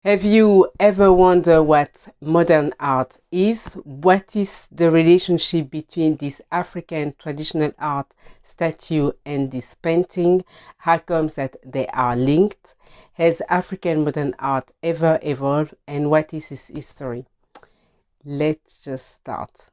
Have you ever wondered what modern art is? What is the relationship between this African traditional art statue and this painting? How comes that they are linked? Has African modern art ever evolved, and what is its history? Let's just start.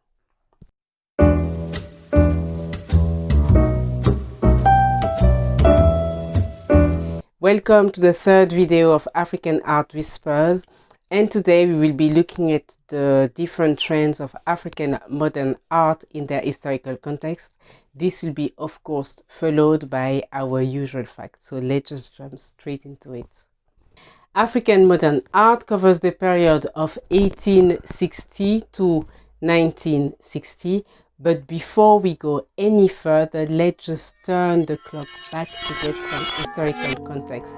Welcome to the third video of African Art Whispers, and today we will be looking at the different trends of African modern art in their historical context. This will be, of course, followed by our usual facts, so let's just jump straight into it. African modern art covers the period of 1860 to 1960. But before we go any further, let's just turn the clock back to get some historical context.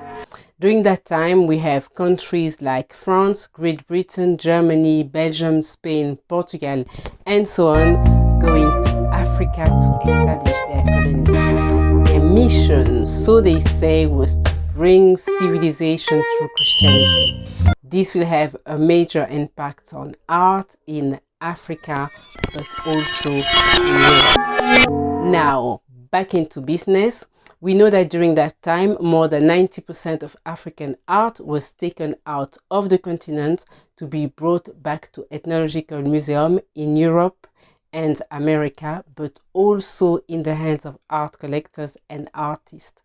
During that time, we have countries like France, Great Britain, Germany, Belgium, Spain, Portugal, and so on, going to Africa to establish their colonies. Their mission, so they say, was to bring civilization through Christianity. This will have a major impact on art in Africa, but also in Europe. Now, back into business. We know that during that time, more than 90% of African art was taken out of the continent to be brought back to ethnological museums in Europe and America, but also in the hands of art collectors and artists.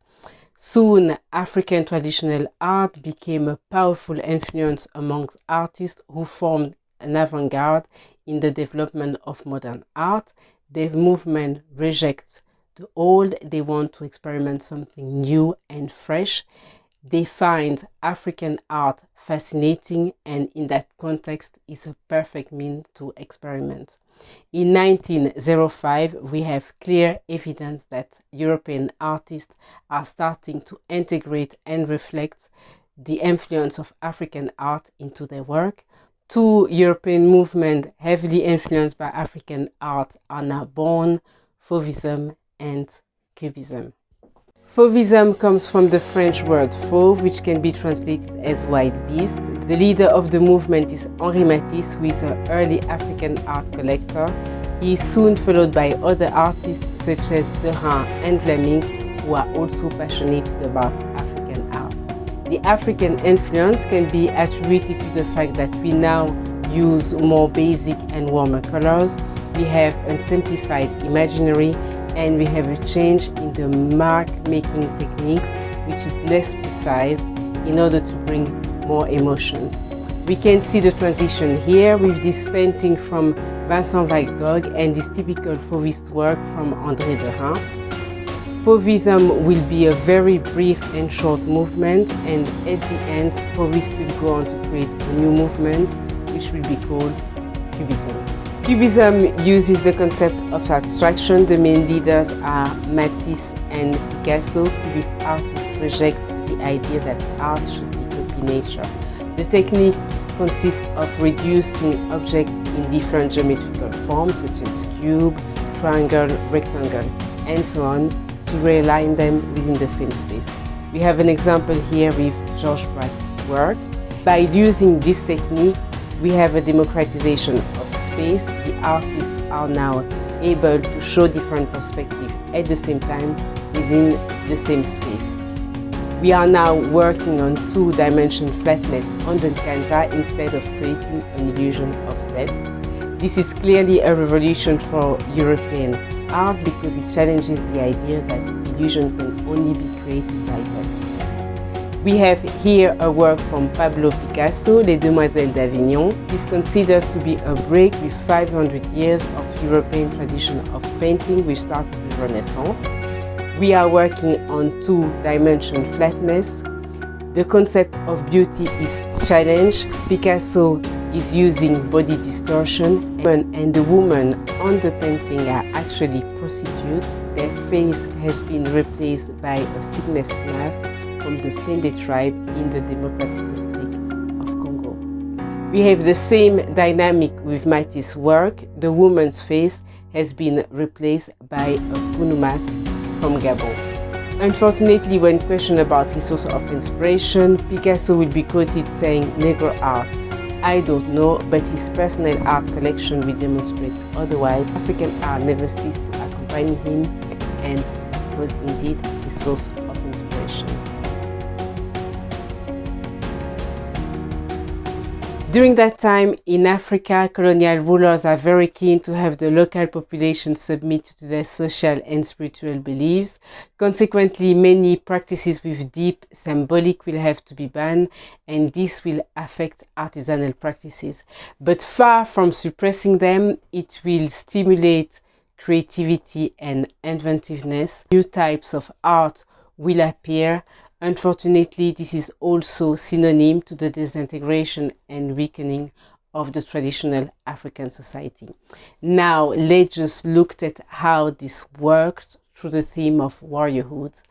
Soon, African traditional art became a powerful influence amongst artists who formed an avant-garde in the development of modern art. The movement rejects the old. They want to experiment something new and fresh. They find African art fascinating, and in that context is a perfect means to experiment. In 1905, we have clear evidence that European artists are starting to integrate and reflect the influence of African art into their work. Two European movements heavily influenced by African art are now born: Fauvism and Cubism. Fauvism comes from the French word fauve, which can be translated as white beast. The leader of the movement is Henri Matisse, who is an early African art collector. He is soon followed by other artists such as Derain and Vlaming, who are also passionate about African art. The African influence can be attributed to the fact that we now use more basic and warmer colors. We have unsimplified imaginary, and we have a change in the mark-making techniques, which is less precise in order to bring more emotions. We can see the transition here with this painting from Vincent van Gogh and this typical Fauvist work from André Derain. Fauvism will be a very brief and short movement, and at the end, Fauvist will go on to create a new movement, which will be called Cubism. Cubism uses the concept of abstraction. The main leaders are Matisse and Picasso. Cubist artists reject the idea that art should be copy nature. The technique consists of reducing objects in different geometrical forms, such as cube, triangle, rectangle, and so on, to realign them within the same space. We have an example here with George Braque's work. By using this technique, we have a democratization of space. The artists are now able to show different perspectives at the same time within the same space. We are now working on two-dimensional flatness on the canvas instead of creating an illusion of depth. This is clearly a revolution for European art because it challenges the idea that illusion can only be created by depth. We have here a work from Pablo Picasso, Les Demoiselles d'Avignon. It is considered to be a break with 500 years of European tradition of painting, which started with Renaissance. We are working on two-dimensional flatness. The concept of beauty is challenged. Picasso is using body distortion, and the women on the painting are actually prostitutes. Their face has been replaced by a sickness mask from the Pende tribe in the Democratic Republic of Congo. We have the same dynamic with Matisse's work. The woman's face has been replaced by a Punu mask from Gabon. Unfortunately, when questioned about his source of inspiration, Picasso will be quoted saying Negro art. I don't know, but his personal art collection will demonstrate otherwise. African art never ceased to accompany him, and it was indeed his source of inspiration. During that time in Africa, colonial rulers are very keen to have the local population submit to their social and spiritual beliefs. Consequently, many practices with deep symbolic will have to be banned, and this will affect artisanal practices. But far from suppressing them, it will stimulate creativity and inventiveness. New types of art will appear. Unfortunately, this is also synonym to the disintegration and weakening of the traditional African society. Now, let's just look at how this worked through the theme of warriorhood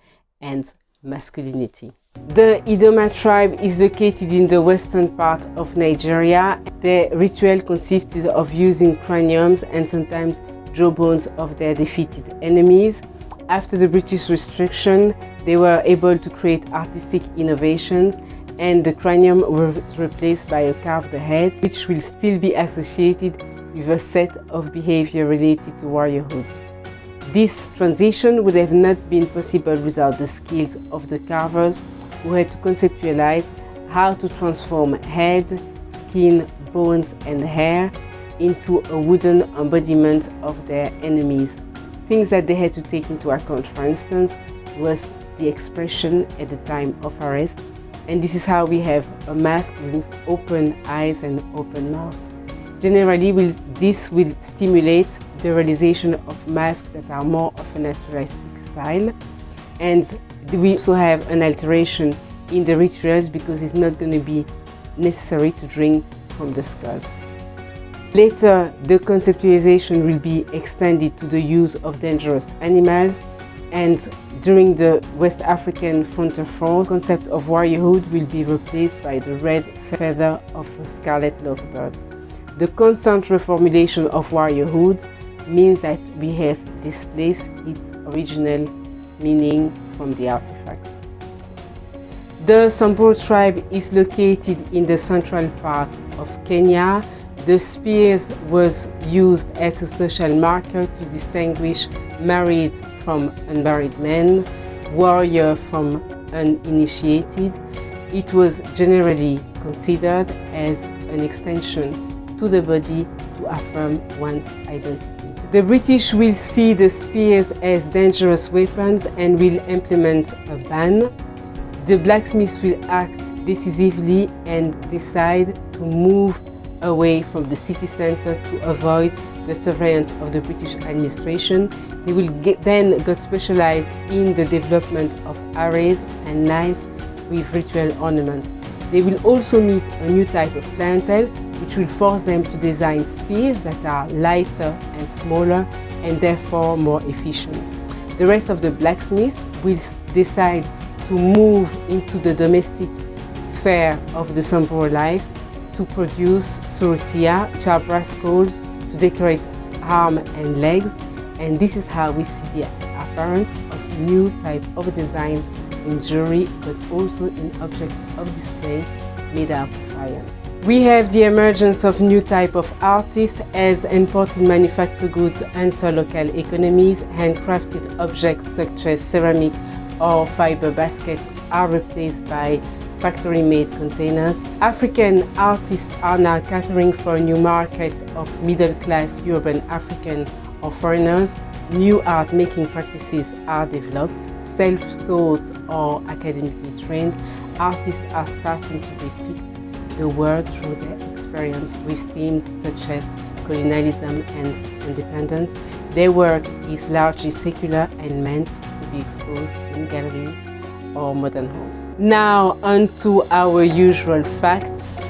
and masculinity. The Idoma tribe is located in the western part of Nigeria. The ritual consisted of using craniums and sometimes jawbones of their defeated enemies. After the British restriction, they were able to create artistic innovations, and the cranium was replaced by a carved head, which will still be associated with a set of behavior related to warriorhood. This transition would have not been possible without the skills of the carvers, who had to conceptualize how to transform head, skin, bones, and hair into a wooden embodiment of their enemies. Things that they had to take into account, for instance, was the expression at the time of arrest, and this is how we have a mask with open eyes and open mouth. Generally, this will stimulate the realization of masks that are more of a naturalistic style, and we also have an alteration in the rituals because it's not going to be necessary to drink from the skulls. Later, the conceptualization will be extended to the use of dangerous animals, and during the West African frontier force, the concept of warriorhood will be replaced by the red feather of scarlet lovebirds. The constant reformulation of warriorhood means that we have displaced its original meaning from the artifacts. The Samburu tribe is located in the central part of Kenya. The spears was used as a social marker to distinguish married from unmarried men, warrior from uninitiated. It was generally considered as an extension to the body to affirm one's identity. The British will see the spears as dangerous weapons and will implement a ban. The blacksmiths will act decisively and decide to move away from the city center to avoid the surveillance of the British administration. They will then get specialized in the development of arrays and knives with ritual ornaments. They will also meet a new type of clientele, which will force them to design spears that are lighter and smaller and therefore more efficient. The rest of the blacksmiths will decide to move into the domestic sphere of the Samburu life to produce surutia, which are brass coals to decorate arms and legs, and this is how we see the appearance of new type of design in jewelry, but also in objects of display made out of iron. We have the emergence of new type of artists as imported manufactured goods enter local economies. Handcrafted objects such as ceramic or fiber baskets are replaced by factory-made containers. African artists are now catering for a new market of middle-class urban African or foreigners. New art-making practices are developed. Self-taught or academically trained artists are starting to depict the world through their experience with themes such as colonialism and independence. Their work is largely secular and meant to be exposed in galleries or modern homes. Now on to our usual facts.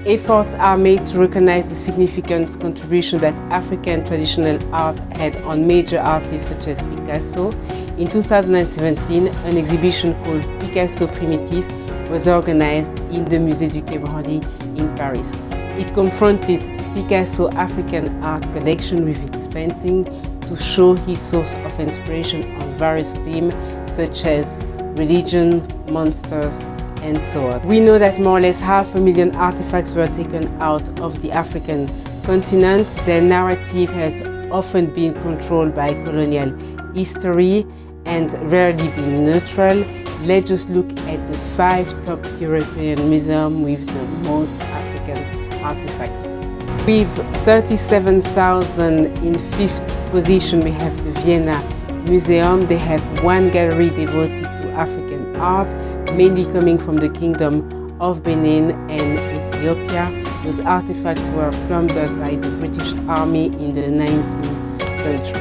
Efforts are made to recognize the significant contribution that African traditional art had on major artists such as Picasso. In 2017, an exhibition called Picasso Primitif was organized in the Musée du Quai Branly in Paris. It confronted Picasso African art collection with its painting, to show his source of inspiration on various themes such as religion, monsters, and so on. We know that more or less 500,000 artifacts were taken out of the African continent. Their narrative has often been controlled by colonial history and rarely been neutral. Let's just look at the 5 top European museums with the most African artifacts. With 37,000 in 5th position, we have the Vienna Museum. They have 1 gallery devoted to African art, mainly coming from the Kingdom of Benin and Ethiopia. Those artifacts were plundered by the British Army in the 19th century.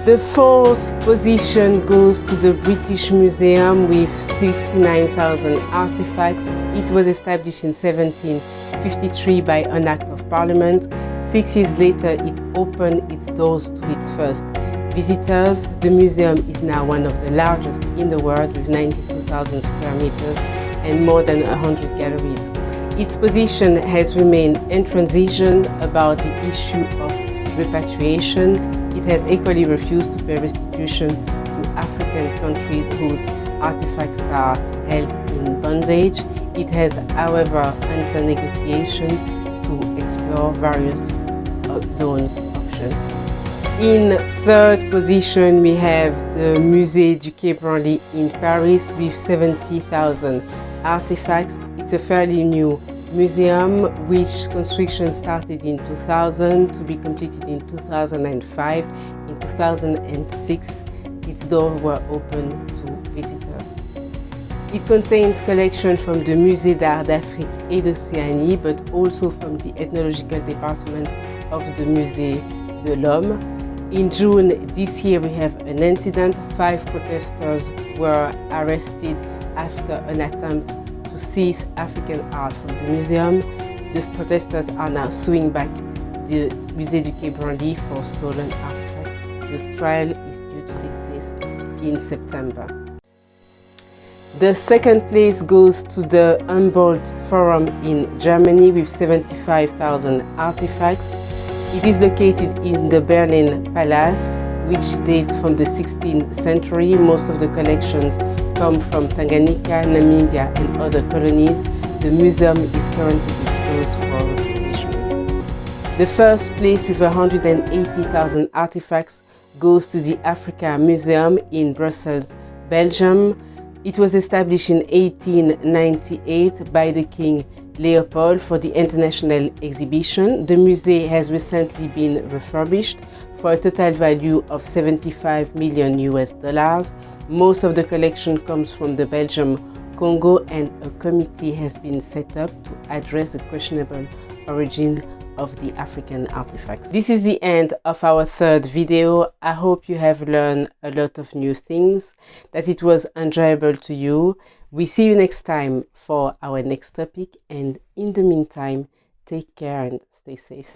The 4th position goes to the British Museum with 69,000 artifacts. It was established in 1753 by an Act of Parliament. 6 years later, it opened its doors to its first visitors. The museum is now one of the largest in the world with 92,000 square meters and more than 100 galleries. Its position has remained intransigent about the issue of repatriation. It has equally refused to pay restitution to African countries whose artifacts are held in bondage. It has, however, entered negotiation to explore various loans options. In 3rd position, we have the Musée du Quai Branly in Paris with 70,000 artifacts. It's a fairly new museum, which construction started in 2000 to be completed in 2005. In 2006, its doors were open to visitors. It contains collections from the Musée d'Art d'Afrique et d'Océanie, but also from the ethnological department of the Musée de l'Homme. In June this year, we have an incident. 5 protesters were arrested after an attempt to seize African art from the museum. The protesters are now suing back the Musée du Quai Branly for stolen artifacts. The trial is due to take place in September. The 2nd place goes to the Humboldt Forum in Germany with 75,000 artifacts. It is located in the Berlin Palace, which dates from the 16th century. Most of the collections come from Tanganyika, Namibia, and other colonies. The museum is currently closed for refurbishment. The 1st place with 180,000 artifacts goes to the Africa Museum in Brussels, Belgium. It was established in 1898 by the King Leopold for the international exhibition. The museum has recently been refurbished for a total value of 75 million US dollars. Most of the collection comes from the Belgium Congo, and a committee has been set up to address the questionable origin of the African artifacts. This is the end of our 3rd video. I hope you have learned a lot of new things, that it was enjoyable to you. We see you next time for our next topic, and in the meantime, take care and stay safe.